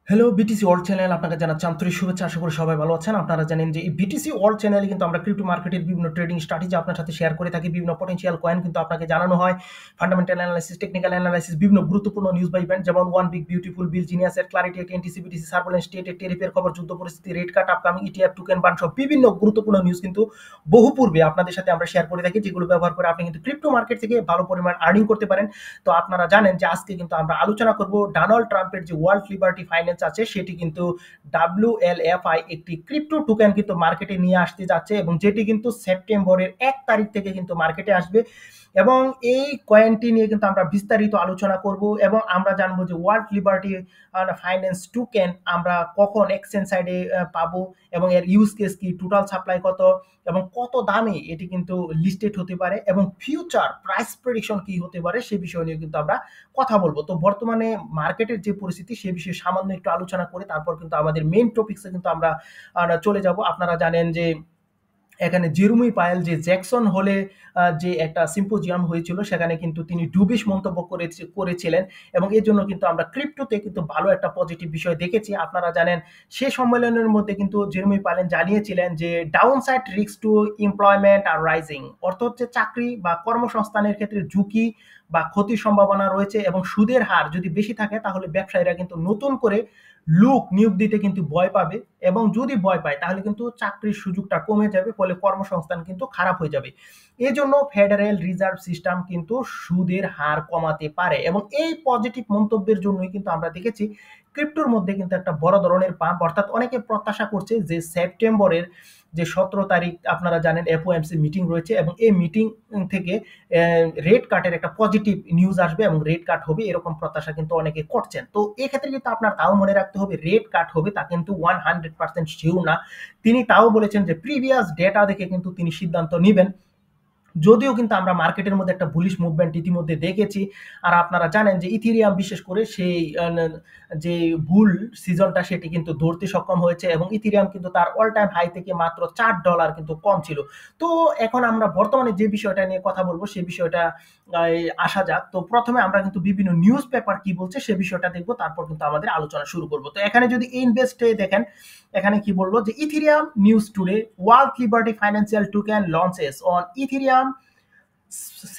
Hello BTC world channel আপনাকে জানাচ্ছি আন্তরিক শুভেচ্ছা। আশা করি সবাই ভালো আছেন। আপনারা জানেন যে এই বিটিসি ওয়ার্ল্ড চ্যানেলে কিন্তু আমরা ক্রিপ্টো মার্কেটের বিভিন্ন ট্রেডিং স্ট্র্যাটেজি আপনার সাথে শেয়ার করে থাকি। বিভিন্ন পটেনশিয়াল কয়েন কিন্তু আপনাকে জানানো হয়। ফান্ডামেন্টাল অ্যানালাইসিস, টেকনিক্যাল অ্যানালাইসিস, বিভিন্ন গুরুত্বপূর্ণ নিউজ বা ইভেন্ট যেমন ওয়ান বিগ বিউটিফুল বিল, জিনিয়াসের ক্লারিটি, এনটিসি, বিটিসি, সার্ভেলেন্স স্টেটের টেরিফের খবর, যুদ্ধ পরিস্থিতি, rate cut, upcoming ETF, token ban সহ বিভিন্ন গুরুত্বপূর্ণ নিউজ কিন্তু বহু পূর্বে আপনাদের সাথে আমরা শেয়ার করে থাকি, যেগুলো ব্যবহার করে আপনি কিন্তু ক্রিপ্টো মার্কেট থেকে ভালো পরিমাণ আর্নিং করতে পারেন। তো আপনারা জানেন যে আজকে কিন্তু আমরা আলোচনা করব ডোনাল্ড ট্রাম্পের যে ওয়ার্ল্ড লিবার্টি ফাইন্যান্স আছে সেটি কিন্তু WLFI একটি ক্রিপ্টো টোকেন কিন্তু মার্কেটে নিয়ে আসতে যাচ্ছে, এবং যেটি কিন্তু সেপ্টেম্বরের 1 তারিখ থেকে কিন্তু মার্কেটে আসবে। এবং এই কয়েনটি নিয়ে কিন্তু আমরা বিস্তারিত আলোচনা করব, এবং আমরা জানবো যে ওয়ার্ল্ড লিবার্টি ফাইন্যান্স টোকেন আমরা কখন এক্সচেঞ্জ সাইডে পাবো, এবং এর ইউজ কেস কি, টোটাল সাপ্লাই কত, এবং কত দামে এটি কিন্তু লিস্টেড হতে পারে, এবং ফিউচার প্রাইস প্রেডিকশন কি হতে পারে সে বিষয় নিয়ে কিন্তু আমরা কথা বলবো। তো বর্তমানে মার্কেটের যে পরিস্থিতি সে বিষয়ে সামান্য একটু আলোচনা করে তারপর কিন্তু আমাদের মেইন টপিকসে কিন্তু আমরা চলে যাব। আপনারা জানেন যে এখানে জেরুমি পায়েল যে জ্যাকসন হলে যে একটা সিম্পোজিয়াম হয়েছিল সেখানে কিন্তু তিনি ডুবিশ মন্তব্য করেছিলেন, এবং এর জন্য কিন্তু আমরা ক্রিপ্টোতে কিন্তু ভালো একটা পজিটিভ বিষয় দেখেছি। আপনারা জানেন সে সম্মেলনের মধ্যে কিন্তু জেরুমি পায়েল জানিয়েছিলেন যে down side risk two employment are rising, অর্থ হচ্ছে চাকরি বা কর্মসংস্থানের ক্ষেত্রে ঝুঁকি বা ক্ষতির সম্ভাবনা রয়েছে, এবং সুদের হার যদি বেশি থাকে তাহলে ব্যবসায়ীরা কিন্তু নতুন করে লোক নিয়োগ দিতে কিন্তু ভয় পাবে, এবং যদি ভয় পায় তাহলে কিন্তু চাকরির সুযোগটা কমে যাবে, ফলে কর্মসংস্থান কিন্তু খারাপ হয়ে যাবে। এজন্য ফেডারেল রিজার্ভ সিস্টেম কিন্তু সুদের হার কমাতে পারে, এবং এই পজিটিভ মন্তব্যের জন্যই কিন্তু আমরা দেখেছি ক্রিপ্টোর মধ্যে কিন্তু একটা বড় ধরনের পাম্প। অর্থাৎ অনেকে প্রত্যাশা করছে যে সেপ্টেম্বরের যে 17 তারিখ আপনারা জানেন এফওএমসি মিটিং রয়েছে, এবং এই মিটিং থেকে রেট কাটের একটা পজিটিভ নিউজ আসবে এবং রেট কাট হবে, এরকম প্রত্যাশা কিন্তু অনেকে করছেন। তো এক্ষেত্রে কিন্তু আপনার তাও মনে রাখতে হবে রেট কাট হবে তা কিন্তু 100% শিওর না। তিনি তাও বলেছেন যে প্রিভিয়াস ডেটা দেখে কিন্তু তিনি সিদ্ধান্ত নেবেন, যদিও কিন্তু আমরা মার্কেটের মধ্যে একটা বুলিশ মুভমেন্ট ইতিমধ্যে দেখেছি। আর আপনারা জানেন যে ইথিরিয়াম বিশেষ করে সেই যে বুল সিজনটা সেটি কিন্তু ধরতে সক্ষম হয়েছে, এবং ইথিরিয়াম কিন্তু তার অল টাইম হাই থেকে মাত্র $4 কিন্তু কম ছিল। তো এখন আমরা বর্তমানে যে বিষয়টা নিয়ে কথা বলবো সেই বিষয়টা আসা যাক। তো প্রথমে আমরা কিন্তু বিভিন্ন নিউজ পেপার কি বলছে সে বিষয়টা দেখবো, তারপর কিন্তু আমাদের আলোচনা শুরু করবো। তো এখানে যদি ইনভেস্টে দেখেন, এখানে কি বললো যে ethereum news today, world liberty financial token launches on ethereum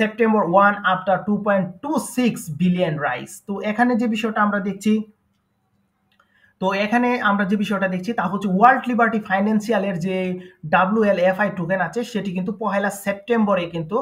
September 1 after 2.26 billion rice. তো এখানে যে বিষয়টা আমরা দেখছি, তা হচ্ছে ওয়ার্ল্ড লিবার্টি ফাইন্যান্সিয়ালের যে WLFI টোকেন আছে সেটি কিন্তু 1 সেপ্টেম্বরে কিন্তু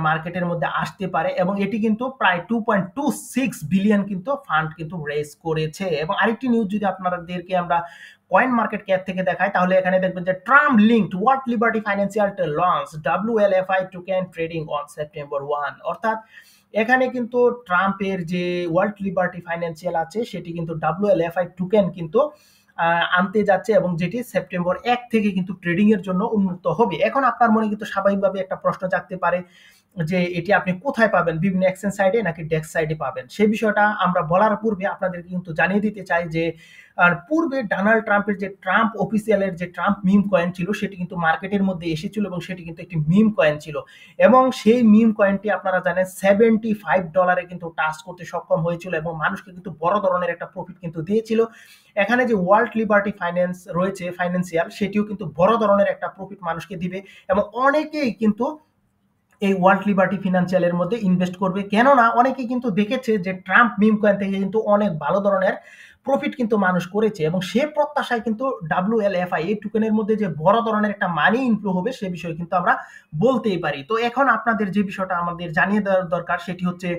মার্কেটের মধ্যে আসতে পারে, এবং এটি কিন্তু প্রায় 2.26 বিলিয়ন কিন্তু ফান্ড কিন্তু রেজ করেছে। এবং আরেকটি নিউজ যদি আপনাদেরকে আমরা কয়েন মার্কেট ক্যাপ থেকে দেখাই, তাহলে এখানে দেখবেন যে Trump linked world liberty financial launch WLFI token trading on September 1। অর্থাৎ এখানে কিন্তু ট্রাম্পের যে ওয়ার্ল্ড লিবার্টি ফাইন্যান্সিয়াল আছে সেটি কিন্তু WLFI টোকেন কিন্তু আনতে যাচ্ছে, এবং যেটি সেপ্টেম্বর 1 থেকে কিন্তু ট্রেডিং এর জন্য উন্মুক্ত হবে। এখন আপনার মনে কিন্তু স্বাভাবিকভাবে একটা প্রশ্ন জাগতে পারে যে এটি আপনি কোথায় পাবেন, বিভিন্ন এক্সচেঞ্জ সাইডে নাকি ডেক্স সাইডে পাবেন। সেই বিষয়টা আমরা বলার পূর্বে আপনাদেরকে কিন্তু জানিয়ে দিতে চাই যে পূর্বে ডোনাল্ড ট্রাম্পের যে ট্রাম্প অফিসিয়ালের যে ট্রাম্প মিম কয়েন ছিল সেটি কিন্তু মার্কেটের মধ্যে এসেছিল, এবং সেটি কিন্তু একটি মিম কয়েন ছিল, এবং সেই মিম কয়েনটি আপনারা জানেন $75 কিন্তু টাচ করতে সক্ষম হয়েছিল, এবং মানুষকে কিন্তু বড় ধরনের একটা প্রফিট কিন্তু দিয়েছিল। এখানে যে ওয়ার্ল্ড লিবার্টি ফাইন্যান্স রয়েছে ফাইন্যান্সিয়াল, সেটিও কিন্তু বড় ধরনের একটা প্রফিট মানুষকে দিবে, এবং অনেকেই কিন্তু এই ওয়ার্ল্ড লিবার্টি ফিনান্সিয়ালের মধ্যে ইনভেস্ট করবে। কেননা অনেকে কিন্তু দেখেছে যে ট্রাম্প মিম কয়েন থেকে কিন্তু অনেক ভালো ধরনের প্রফিট কিন্তু মানুষ করেছে, এবং সে প্রত্যাশায় কিন্তু WLFI এই টোকেনের মধ্যে যে বড় ধরনের একটা মানি ইনফ্লো হবে সে বিষয়ে কিন্তু আমরা বলতেই পারি। তো এখন আপনাদের যে বিষয়টা আমাদের জানিয়ে দেওয়ার দরকার সেটি হচ্ছে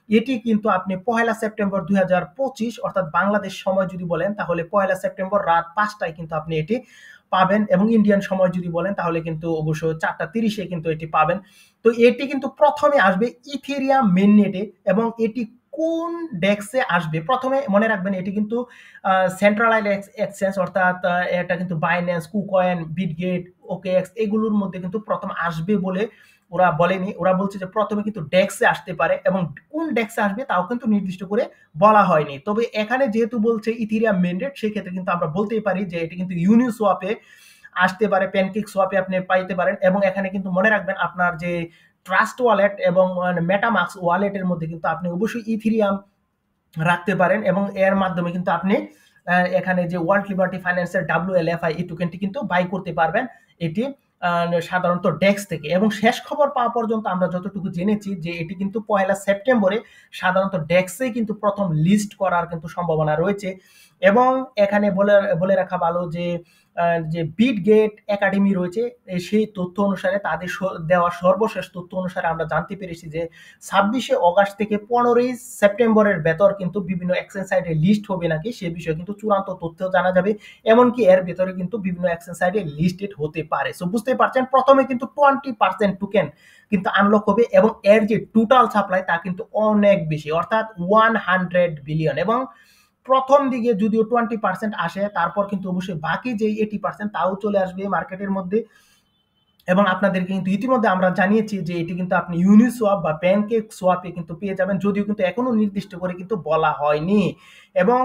এটি কিন্তু আপনি 1 সেপ্টেম্বর 2025 অর্থাৎ বাংলাদেশ সময় যদি বলেন তাহলে 1 সেপ্টেম্বর রাত 5টায় কিন্তু আপনি এটি পাবেন, এবং ইন্ডিয়ান সময় যদি বলেন তাহলে কিন্তু অবশ্যই 4টা 30-এ কিন্তু এটি পাবেন। তো এটি কিন্তু প্রথমে আসবে ইথেরিয়াম মেইননেটে, এবং এটি কোন ডেক্সে আসবে প্রথমে মনে রাখবেন, এটি কিন্তু সেন্ট্রালাইজড এক্সচেঞ্জ, অর্থাৎ এটা কিন্তু বাইন্যান্স, কুকয়েন, বিটগেট, ওকেএক্স এগুলোর মধ্যে কিন্তু প্রথম আসবে বলে ওরা বলেনি। ওরা বলছে যে প্রথমে কিন্তু ডেক্সে আসতে পারে, এবং কোন ডেক্সে আসবে তাও কিন্তু নির্দিষ্ট করে বলা হয়নি। তবে এখানে যেহেতু বলছে ইথেরিয়াম মেইননেট, সেক্ষেত্রে কিন্তু আমরা বলতেই পারি যে এটি কিন্তু ইউনিসোয়াপে আসতে পারে, প্যানকেক সোয়াপে আপনি পাইতে পারেন। এবং এখানে কিন্তু মনে রাখবেন আপনার যে ট্রাস্ট ওয়ালেট এবং মেটামাক্স ওয়ালেটের মধ্যে কিন্তু আপনি অবশ্যই ইথেরিয়াম রাখতে পারেন, এবং এর মাধ্যমে কিন্তু আপনি এখানে যে ওয়ার্ল্ড লিবার্টি ফাইন্যান্সের WLFI এই টোকেনটি কিন্তু বাই করতে পারবেন এটি সাধারণত ডেক্স থেকে। এবং শেষ খবর পাওয়া পর্যন্ত আমরা যতটুকু জেনেছি যে এটি কিন্তু 1 সেপ্টেম্বরে সাধারণত ডেক্সে কিন্তু প্রথম লিস্ট করার কিন্তু সম্ভাবনা রয়েছে। এবং এখানে বলে রাখা ভালো যে যে বিটগেট একাডেমি রয়েছে সেই তথ্য অনুসারে তাদের দেওয়া সর্বশেষ তথ্য অনুসারে আমরা জানতে পেরেছি যে 26শে অগাস্ট থেকে 15ই সেপ্টেম্বরের ভেতর কিন্তু বিভিন্ন এক্সচেঞ্জ সাইটে লিস্ট হবে নাকি সে বিষয়ে কিন্তু চূড়ান্ত তথ্য জানা যাবে। এমনকি এর ভেতরে কিন্তু বিভিন্ন এক্সচেঞ্জ সাইটে লিস্টেড হতে পারে। সো বুঝতেই পারছেন প্রথমে কিন্তু 20% টোকেন কিন্তু আনলক হবে এবং এর যে টোটাল সাপ্লাই তা কিন্তু অনেক বেশি, অর্থাৎ 100 বিলিয়ন। এবং প্রথম দিকে যদিও 20% আসে, তারপর কিন্তু অবশ্যই বাকি যে 80% তাও চলে আসবে মার্কেটের মধ্যে। এবং আপনাদেরকে কিন্তু ইতিমধ্যে আমরা জানিয়েছি যে এটি কিন্তু আপনি ইউনিসোয়াপ বা প্যানকেক সোয়াপে কিন্তু পেয়ে যাবেন, যদিও কিন্তু এখনো নির্দিষ্ট করে কিন্তু বলা হয়নি। এবং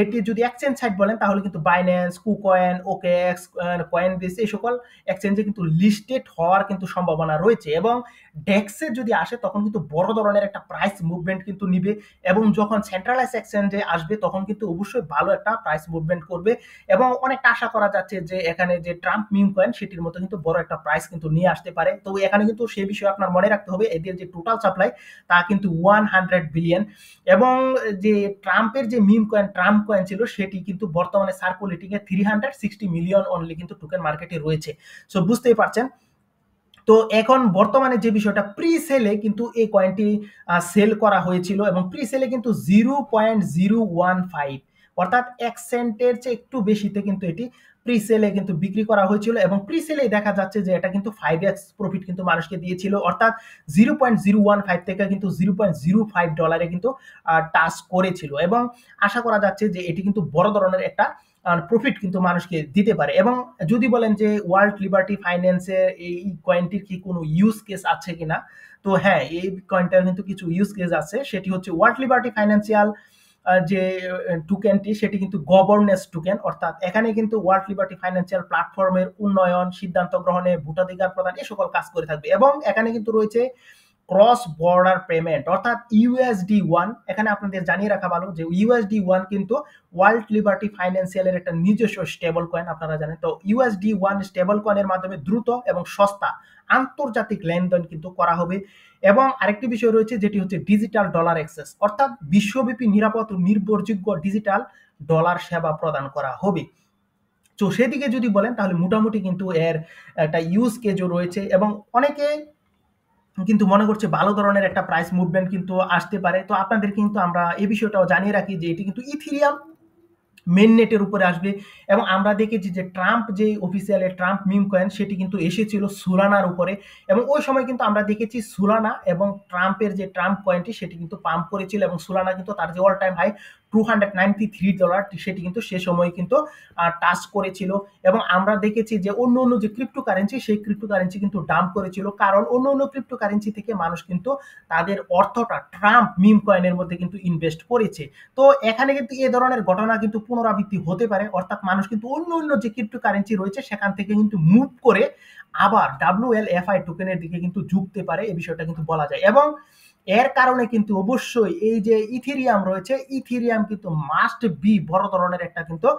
এটি যদি এক্সচেঞ্জ সাইট বলেন তাহলে কিন্তু বাইন্যান্স, কুকয়েন, ওকেএক্স, কয়েনবেস এই সকল এক্সচেঞ্জে কিন্তু লিস্টেড হওয়ার কিন্তু সম্ভাবনা রয়েছে। এবং ডেক্সে যদি আসে তখন কিন্তু বড় ধরনের একটা প্রাইস মুভমেন্ট কিন্তু নিবে, এবং যখন সেন্ট্রালাইজ এক্সচেঞ্জে আসবে তখন কিন্তু অবশ্যই ভালো একটা প্রাইস মুভমেন্ট করবে। এবং অনেকটা আশা করা যাচ্ছে যে এখানে যে ট্রাম্প মিম কয়েন সেটির মতো কিন্তু বড় একটা প্রাইস কিন্তু নিয়ে আসতে পারে। তো এখানে কিন্তু সেই বিষয়ে আপনার মনে রাখতে হবে এদের যে টোটাল সাপ্লাই তা কিন্তু 100 বিলিয়ন। এবং যে ট্রাম্পের যে মিম কয়েন ট্রাম্প কয়েন ছিল সেটি কিন্তু বর্তমানে সার্কুলেটিং এ 360 মিলিয়ন অনলি কিন্তু টোকেন মার্কেটে রয়েছে। সো বুঝতেই পারছেন। তো এখন বর্তমানে যে বিষয়টা প্রি সেলে কিন্তু এই কয়েনটি সেল করা হয়েছিল এবং প্রি সেলে কিন্তু 0.015 অর্থাৎ 1 সেন্টের চেয়ে একটু বেশিতে কিন্তু এটি প্রি সেলে কিন্তু বিক্রি করা হয়েছিল। এবং প্রি সেলে দেখা যাচ্ছে যে এটা কিন্তু 5x প্রফিট কিন্তু মানুষকে দিয়েছিল, অর্থাৎ 0.015 থেকে কিন্তু $0.05 কিন্তু টাচ করেছিল। এবং আশা করা যাচ্ছে যে এটি কিন্তু বড় ধরনের একটা প্রফিট কিন্তু মানুষকে দিতে পারে। এবং যদি বলেন যে ওয়ার্ল্ড লিবার্টি ফাইন্যান্সের এই কয়েনটির কি কোনো ইউজ কেস আছে কিনা, তো হ্যাঁ এই কয়েনটার কিন্তু কিছু ইউজ কেস আছে। সেটি হচ্ছে ওয়ার্ল্ড লিবার্টি ফাইন্যান্সিয়াল যে টোকেনটি সেটি কিন্তু গভর্নেন্স টোকেন, অর্থাৎ এখানে কিন্তু ওয়ার্ল্ড লিবার্টি ফাইন্যান্সিয়াল প্ল্যাটফর্মের উন্নয়ন, সিদ্ধান্ত গ্রহণে, ভোটাধিকার প্রদান এই সকল কাজ করে থাকবে। এবং এখানে কিন্তু রয়েছে ক্রস বর্ডার পেমেন্ট অর্থাৎ USD1। এখানে আপনাদের জানিয়ে রাখা ভালো যে USD1 কিন্তু ওয়ার্ল্ড লিবার্টি ফাইন্যান্সিয়ালের একটা নিজস্ব স্টেবল কয়েন, আপনারা জানেন। তো USD1 স্টেবল কয়েনের মাধ্যমে দ্রুত এবং সস্তা আন্তর্জাতিক লেনদেন কিন্তু করা হবে। এবং আরেকটি বিষয় রয়েছে যেটি হচ্ছে ডিজিটাল ডলার অ্যাক্সেস, অর্থাৎ বিশ্বব্যাপী নিরাপদ ও নির্ভরযোগ্য ডিজিটাল ডলার সেবা প্রদান করা হবে। তো সেদিকে যদি বলেন তাহলে মোটামুটি কিন্তু এর একটা ইউজ কেজও রয়েছে। এবং অনেকে কিন্তু মনে করছে ভালো ধরনের একটা প্রাইস মুভমেন্ট কিন্তু আসতে পারে। তো আপনাদের কিন্তু আমরা এই বিষয়টাও জানিয়ে রাখি যে এটি কিন্তু ইথিরিয়াম মেন নেটের উপরে আসবে। এবং আমরা দেখেছি যে ট্রাম্প যে অফিসিয়াল ট্রাম্প মিম কয়েন সেটি কিন্তু এসেছিল সোলানার উপরে। এবং ওই সময় কিন্তু আমরা দেখেছি সোলানা এবং ট্রাম্পের যে ট্রাম্প কয়েনটি সেটি কিন্তু পাম্প করেছিল, এবং সোলানা কিন্তু তার যে অল টাইম হাই $293 সেটি কিন্তু সে সময় কিন্তু টাচ করেছিল। এবং আমরা দেখেছি যে অন্য যে ক্রিপ্টো কারেন্সি সেই ক্রিপ্টো কারেন্সি কিন্তু ডাম্প করেছিল, কারণ অন্য ক্রিপ্টো কারেন্সি থেকে মানুষ কিন্তু তাদের অর্থটা ট্রাম্প মিম কয়েনের মধ্যে কিন্তু ইনভেস্ট করেছে। তো এখানে কিন্তু এ ধরনের ঘটনা কিন্তু পুনরাবৃত্তি হতে পারে, অর্থাৎ মানুষ কিন্তু অন্য যে ক্রিপ্টো কারেন্সি রয়েছে সেখান থেকে কিন্তু মুভ করে আবার WLFI টোকেনের দিকে কিন্তু ঝুঁকতে পারে, এই বিষয়টা কিন্তু বলা যায়। এবং এর কারণে কিন্তু অবশ্যই এই যে ইথেরিয়াম রয়েছে, ইথেরিয়াম কিন্তু মাস্ট বি বড় ধরনের একটা কিন্তু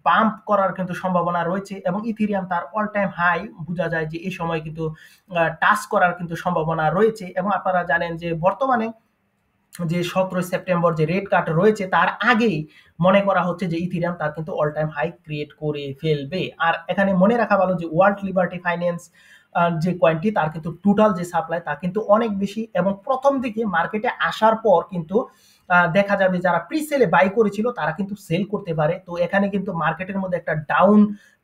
পাম্প করার কিন্তু সম্ভাবনা রয়েছে। এবং ইথেরিয়াম তার অল টাইম হাই বোঝা যায় যে এই সময় কিন্তু টাচ করার কিন্তু সম্ভাবনা রয়েছে। এবং আপনারা জানেন যে বর্তমানে যে 17 সেপ্টেম্বর যে রেড কার্ড রয়েছে তার আগেই মনে করা হচ্ছে যে ইথেরিয়াম তার কিন্তু অল টাইম হাই ক্রিয়েট করে ফেলবে। আর এখানে মনে রাখা ভালো যে ওয়ার্ল্ড লিবার্টি ফাইন্যান্স যে কয়েনটি তার কিন্তু টোটাল যে সাপ্লাই তা কিন্তু অনেক বেশি। এবং প্রথম দিকে মার্কেটে আসার পর কিন্তু দেখা যাবে যারা প্রি সেলে বাই করেছিল তারা কিন্তু সেল করতে পারে। তো এখানে কিন্তু মার্কেটের মধ্যে একটা ডাউন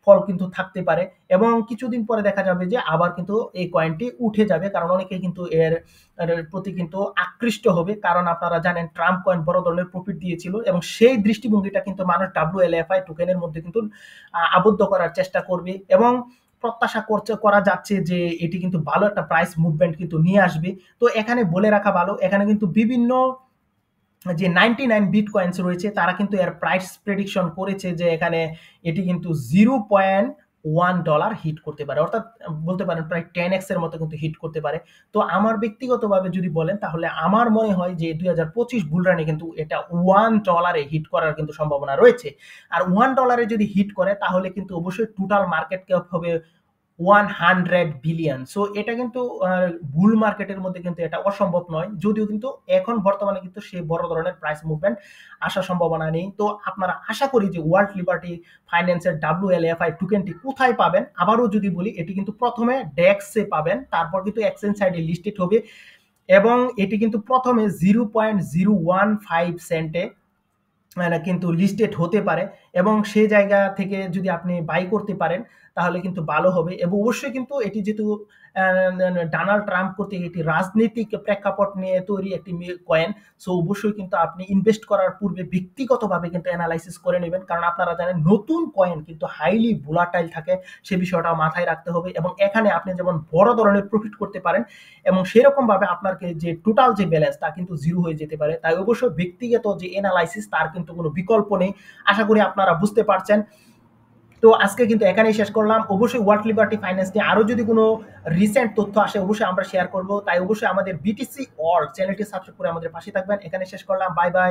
ফল কিন্তু থাকতে পারে, এবং কিছুদিন পরে দেখা যাবে যে আবার কিন্তু এই কয়েনটি উঠে যাবে, কারণ অনেকে কিন্তু এর প্রতি কিন্তু আকৃষ্ট হবে, কারণ আপনারা জানেন ট্রাম্প কয়েন বড় ধরনের প্রফিট দিয়েছিল। এবং সেই দৃষ্টিভঙ্গিটা কিন্তু মানুষ WLFI টোকেনের মধ্যে কিন্তু আবদ্ধ করার চেষ্টা করবে। এবং প্রত্যাশা করা যাচ্ছে যে এটি কিন্তু ভালো একটা প্রাইস মুভমেন্ট কিন্তু নিয়ে আসবে। তো এখানে বলে রাখা ভালো, এখানে কিন্তু বিভিন্ন যে 99 বিটকয়েন্স রয়েছে তারা কিন্তু এর প্রাইস প্রেডিকশন করেছে যে এখানে এটি কিন্তু 0. $1 হিট করতে পারে, অর্থাৎ বলতে পারেন প্রায় 10x এর মতো কিন্তু হিট করতে পারে। তো আমার ব্যক্তিগতভাবে যদি বলেন তাহলে আমার মনে হয় যে 2025 বুল রানে কিন্তু এটা $1 হিট করার কিন্তু সম্ভাবনা রয়েছে। আর $1 যদি হিট করে তাহলে কিন্তু অবশ্যই টোটাল মার্কেট ক্যাপ হবে 100 বিলিয়ন। সো এটা কিন্তু বুল মার্কেটের মধ্যে কিন্তু এটা অসম্ভব নয়, যদিও কিন্তু এখন বর্তমানে কিন্তু সেই বড় ধরনের প্রাইস মুভমেন্ট আসার সম্ভাবনা নেই। তো আপনারা আশা করি যে ওয়ার্ল্ড লিবার্টি ফাইন্যান্সের WLFI টোকেনটি কোথায় পাবেন, আবারও যদি বলি এটি কিন্তু প্রথমে ডেক্সে পাবেন, তারপর কিন্তু এক্সচেঞ্জ সাইডে লিস্টেড হবে এবং এটি কিন্তু প্রথমে 0.015 সেন্টে কিন্তু লিস্টেড হতে পারে এবং সেই জায়গা থেকে যদি আপনি বাই করতে পারেন তাহলে কিন্তু ভালো হবে। এবং অবশ্যই কিন্তু এটি যেহেতু ডোনাল্ড ট্রাম্প কর্তৃক একটি রাজনৈতিক প্রেক্ষাপট নিয়ে তৈরি একটি কয়েন, সো অবশ্যই কিন্তু আপনি ইনভেস্ট করার পূর্বে ব্যক্তিগতভাবে কিন্তু অ্যানালাইসিস করে নেবেন, কারণ আপনারা জানেন নতুন কয়েন কিন্তু হাইলি ভোলাটাইল থাকে, সে বিষয়টা মাথায় রাখতে হবে। এবং এখানে আপনি যেমন বড় ধরনের প্রফিট করতে পারেন এবং সেরকম ভাবে আপনার যে টোটাল যে ব্যালেন্স তা কিন্তু জিরো হয়ে যেতে পারে। তাই অবশ্যই ব্যক্তিগত যে অ্যানালাইসিস তার কিন্তু কোনো বিকল্প নেই। আশা করি আপনারা বুঝতে পারছেন। তো আজকে কিন্তু এখানেই শেষ করলাম। অবশ্যই ওয়ার্ল্ড লিবার্টি ফাইন্যান্স নিয়ে আরো যদি কোনো রিসেন্ট তথ্য আসে অবশ্যই আমরা শেয়ার করব। তাই অবশ্যই আমাদের বিটিসি অল চ্যানেলটি সাবস্ক্রাইব করে আমাদের পাশে থাকবেন। এখানে শেষ করলাম। Bye bye.